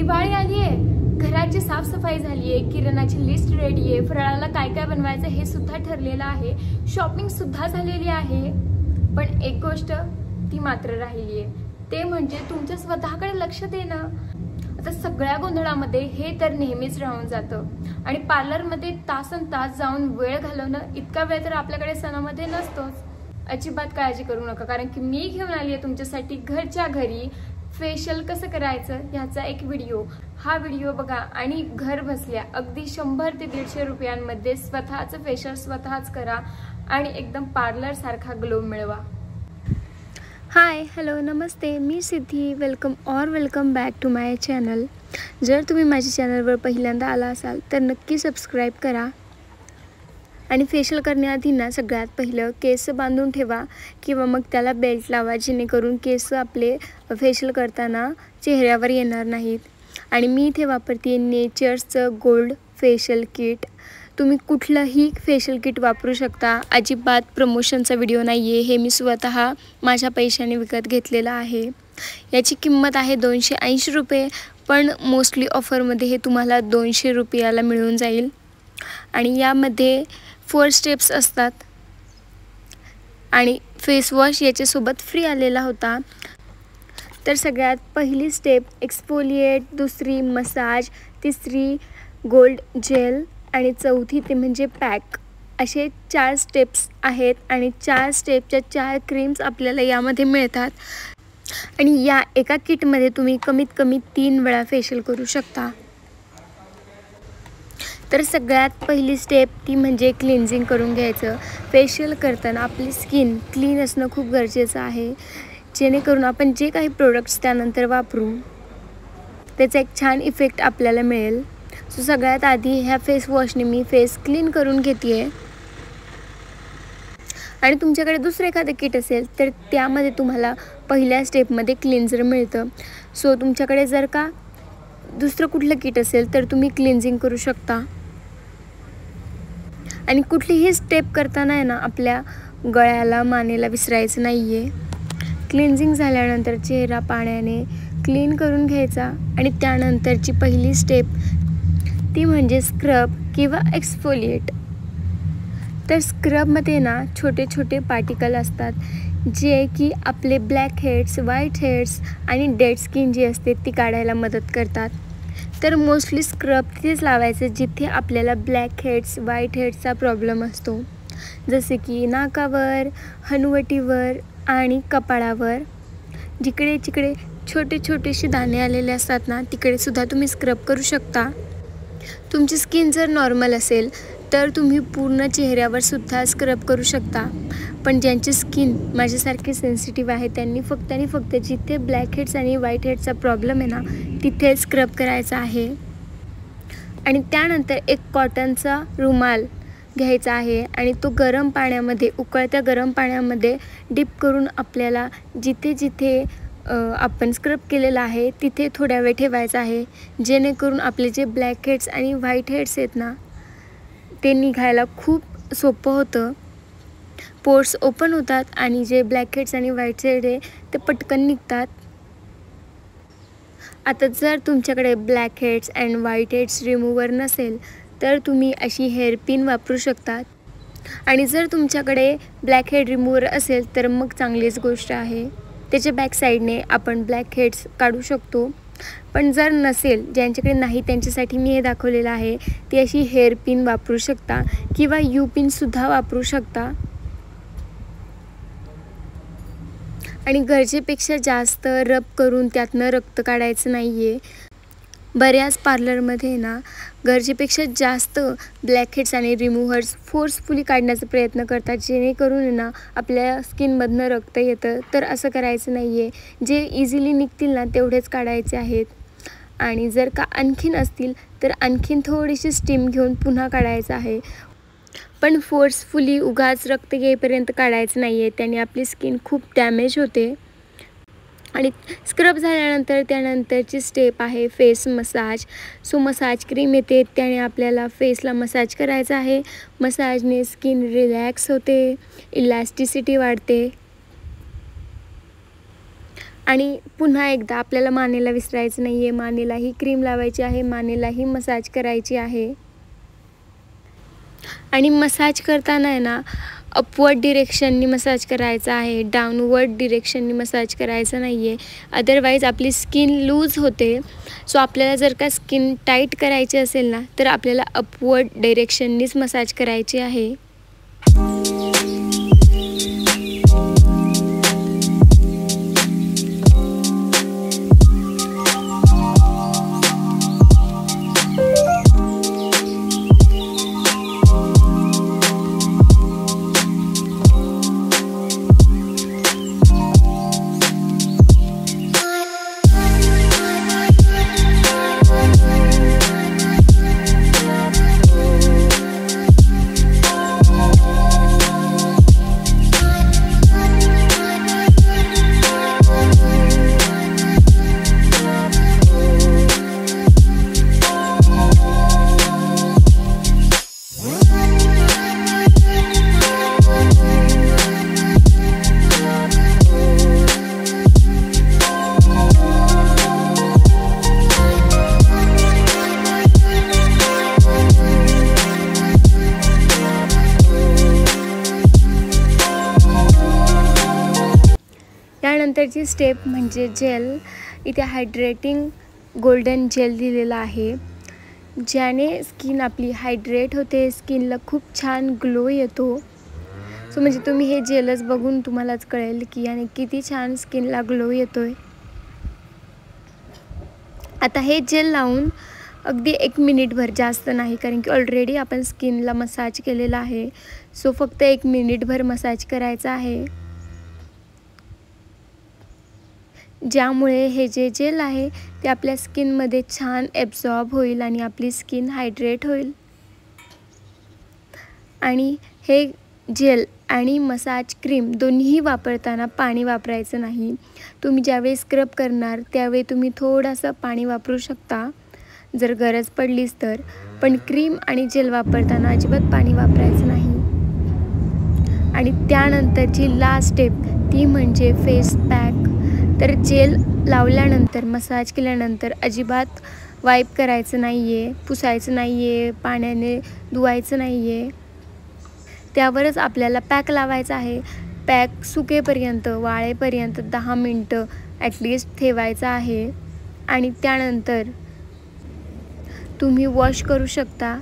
दिवाळी आली आहे, घराची साफसफाई झाली आहे, किराणाची लिस्ट रेडी आहे, फराळाला काय काय बनवायचं हे सुद्धा ठरलेलं आहे, शॉपिंग सुद्धा झालेली आहे. पण एक गोष्ट ती मात्र राहिली आहे, ते म्हणजे तुमच्या स्वतःकडे लक्ष देणं. आता सगळ्या गोंधळामध्ये हे तर नेहमीच राहून जातं आणि पार्लरमध्ये तासनतास जाऊन वेळ घालवणं इतका वेळ तर आपल्याकडे सणामध्ये नसतोच. अजिबात काळजी करू नका, कारण की मी घेऊन आली आहे तुमच्यासाठी घरच्या घरी फेशियल कसं करायचं ह्याचा एक व्हिडिओ. हा व्हिडिओ बघा आणि घर बसल्या अगदी 100 ते 150 रुपयांमध्ये स्वतःचं फेशियल स्वतःच करा आणि एकदम पार्लर सारखा ग्लो मिळवा. हाय, हॅलो, नमस्ते, मी Siddhi. Welcome back to my channel. जर तुम्ही माझ्या चॅनलवर पहिल्यांदा आला असाल तर नक्की सबस्क्राईब करा. आणि फेशियल करण्याआधी ना सगळ्यात पहिलं केस बांधून ठेवा किंवा मग त्याला बेल्ट लावा, जेणेकरून केस आपले फेशियल करताना चेहऱ्यावर येणार नाहीत. आणि मी इथे वापरते नेचर्सचं गोल्ड फेशियल किट. तुम्ही कुठलंही फेशियल किट वापरू शकता. अजिबात प्रमोशनचा व्हिडिओ नाही आहे, हे मी स्वतः माझ्या पैशाने विकत घेतलेलं आहे. याची किंमत आहे 280 रुपये, पण मोस्टली ऑफरमध्ये हे तुम्हाला 200 रुपयाला मिळून जाईल. आणि यामध्ये 4 स्टेप्स असतात आणि फेसवॉश याच्यासोबत फ्री आलेला होता. तर सगळ्यात पहिली स्टेप एक्सफोलिएट, दुसरी मसाज, तिसरी गोल्ड जेल आणि चौथी ते म्हणजे पॅक. असे 4 स्टेप्स आहेत आणि 4 स्टेपच्या 4 क्रीम्स आपल्याला यामध्ये मिळतात. आणि या एका किटमध्ये तुम्ही कमीत कमी 3 वेळा फेशियल करू शकता. तर सगळ्यात पहिली स्टेप ती म्हणजे क्लिन्झिंग करून घ्यायचं. फेशियल करताना आपली स्किन क्लीन असणं खूप गरजेचं आहे, जेणेकरून आपण जे काही प्रोडक्ट्स त्यानंतर वापरू त्याचा एक छान इफेक्ट आपल्याला मिळेल. सो सगळ्यात आधी ह्या फेस वॉशने मी फेस क्लीन करून घेते आहे. आणि तुमच्याकडे दुसरं एखादं किट असेल तर त्यामध्ये तुम्हाला पहिल्या स्टेपमध्ये क्लिन्झर मिळतं. सो तुमच्याकडे जर का दुसरं कुठलं किट असेल तर तुम्ही क्लिन्झिंग करू शकता. आणि कुठलीही स्टेप करताना आहे ना आपल्या गळ्याला मानेला विसरायचं नाही आहे. क्लिन्झिंग झाल्यानंतर चेहरा पाण्याने क्लीन करून घ्यायचा. आणि त्यानंतरची पहिली स्टेप ती म्हणजे स्क्रब किंवा एक्सफोलिएट. तर स्क्रबमध्ये ना छोटे छोटे पार्टिकल असतात, जे की आपले ब्लॅक हेड्स, व्हाईट हेड्स आणि डेड स्किन जी असते ती काढायला मदत करतात. तर मोस्टली स्क्रब तिथेच लावायचं जिथे आपल्याला ब्लॅक हेड्स, व्हाईट हेड्सचा प्रॉब्लेम असतो, जसे की नाकावर, हनुवटीवर आणि कपाळावर. जिकडे जिकडे छोटे छोटेसे दाणे आलेले असतात ना तिकडे सुद्धा तुम्ही स्क्रब करू शकता. तुमची स्किन जर नॉर्मल असेल तर तुम्ही पूर्ण चेहऱ्यावर सुद्धा स्क्रब करू शकता. पण ज्यांची स्किन माझ्यासारखी सेन्सिटिव्ह आहे त्यांनी फक्त आणि फक्त जिथे ब्लॅक हेड्स आणि व्हाईट हेड्सचा प्रॉब्लेम आहे ना तिथे स्क्रब करायचा आहे. आणि त्यानंतर एक कॉटनचा रुमाल घ्यायचा आहे आणि तो गरम पाण्यामध्ये, उकळत्या गरम पाण्यामध्ये डिप करून आपल्याला जिथे जिथे आपण स्क्रब केलेलं आहे तिथे थोड्या वेळ ठेवायचं आहे, जेणेकरून आपले जे ब्लॅक हेड्स आणि व्हाईट हेड्स आहेत ना ते निघायला खूप सोपं होतं. पोर्स ओपन होतात आणि जे ब्लॅक हेड्स आणि व्हाईट हेड आहे ते पटकन निघतात. आता जर तुमच्याकडे black heads and white heads remover नसेल तर तुम्ही अशी हेअर पिन वापरू शकतात. आणि जर तुमच्याकडे ब्लॅक हेड रिमूव्हर असेल तर मग चांगलीच गोष्ट आहे, त्याच्या बॅक साईडने आपण ब्लॅक हेड्स काढू शकतो. पण जर नसेल, ज्यांच्याकडे नाही, त्यांच्यासाठी मी हे दाखवलेलं आहे, ती अशी हेअर पिन वापरू शकता किंवा यू पिनसुद्धा वापरू शकता. आणि गरजेपेक्षा जास्त रब करून त्यातनं रक्त काढायचं नाही आहे. बऱ्याच पार्लरमध्ये ना गरजेपेक्षा जास्त ब्लॅक हेड्स आणि रिमूव्हर्स फोर्सफुली काढण्याचा प्रयत्न करतात, जेणेकरून ना आपल्या स्किनमधनं रक्त येतं. तर असं करायचं नाही आहे. जे इझिली निघतील ना तेवढेच काढायचे आहेत. आणि जर का आणखीन असतील तर आणखीन थोडीशी स्टीम घेऊन पुन्हा काढायचं आहे. पण फोर्सफुली उगाच रक्त येईपर्यंत काढायचं नाही आहे, त्याने आपली स्किन खूप डॅमेज होते. आणि स्क्रब झाल्यानंतर त्यानंतरची स्टेप आहे face massage. So massage cream येते, त्याने आपल्याला फेसला मसाज करायचा आहे. मसाजने स्किन रिलॅक्स होते, इलॅस्टिसिटी वाढते आणि पुन्हा एकदा आपल्याला मानेला विसरायचं नाही आहे, मानेलाही क्रीम लावायची आहे, मानेलाही मसाज करायची आहे. आणि मसाज करताना आहे ना अपवर्ड डिरेक्शननी मसाज करायचा आहे, डाऊनवर्ड डिरेक्शननी मसाज करायचं नाही आहे. अदरवाईज आपली स्किन लूज होते. सो आपल्याला जर का स्किन टाईट करायची असेल ना तर आपल्याला अपवर्ड डिरेक्शननीच मसाज करायची आहे. त्यानंतरची स्टेप म्हणजे जेल. इथे हायड्रेटिंग गोल्डन जेल दिलेला आहे, ज्याने स्किन आपली हायड्रेट होते, स्किनला खूप छान ग्लो येतो. सो म्हणजे तुम्ही हे जेलच बघून तुम्हालाच कळेल की याने किती छान स्किनला ग्लो येतोय. आता हे जेल लावून अगदी 1 मिनिटभर, जास्त नाही, कारण की ऑलरेडी आपण स्किनला मसाज केलेला आहे. सो फक्त 1 मिनिटभर मसाज करायचा आहे, ज्यामुळे हे जे जेल आहे ते आपल्या स्किनमध्ये छान ॲब्सॉर्ब होईल आणि आपली स्किन हायड्रेट होईल. आणि हे जेल आणि मसाज क्रीम दोन्ही वापरताना पाणी वापरायचं नाही. तुम्ही ज्यावेळी स्क्रब करणार त्यावेळी तुम्ही थोडंसं पाणी वापरू शकता जर गरज पडलीच तर, पण क्रीम आणि जेल वापरताना अजिबात पाणी वापरायचं नाही. आणि त्यानंतरची लास्ट स्टेप ती म्हणजे फेस पॅक. तर जेल लावल्यानंतर, मसाज केल्यानंतर अजिबात वाईप करायचं नाही आहे, पुसायचं नाही आहे, पाण्याने धुवायचं नाही आहे. त्यावरच आपल्याला पॅक लावायचा आहे. पॅक सुकेपर्यंत, वाळेपर्यंत 10 मिनटं ॲटलिस्ट ठेवायचं आहे. आणि त्यानंतर तुम्ही वॉश करू शकता.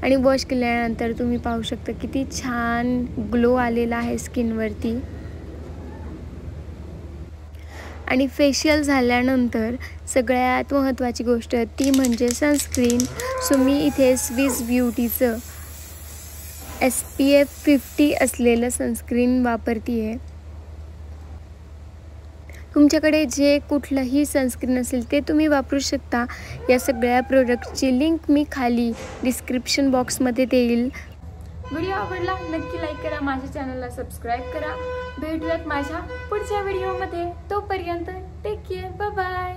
आणि वॉश केल्यानंतर तुम्ही पाहू शकता किती छान ग्लो आलेला आहे स्किनवरती. आणि फेशियल झाल्यानंतर सगळ्यात महत्त्वाची गोष्ट ती म्हणजे सनस्क्रीन. सो मी इथे स्विस ब्युटीचं SPF 50 असलेलं सनस्क्रीन वापरते आहे. तुमच्याकडे जे कुठलंही सनस्क्रीन असेल ते तुम्ही वापरू शकता. या सगळ्या प्रोडक्टची लिंक मी खाली डिस्क्रिप्शन बॉक्समध्ये देईल. व्हिडिओ आवडला नक्की लाईक करा, माझ्या चॅनलला सबस्क्राईब करा. भेटूयात माझ्या पुढच्या व्हिडिओमध्ये. तोपर्यंत टेक केअर, बाय बाय.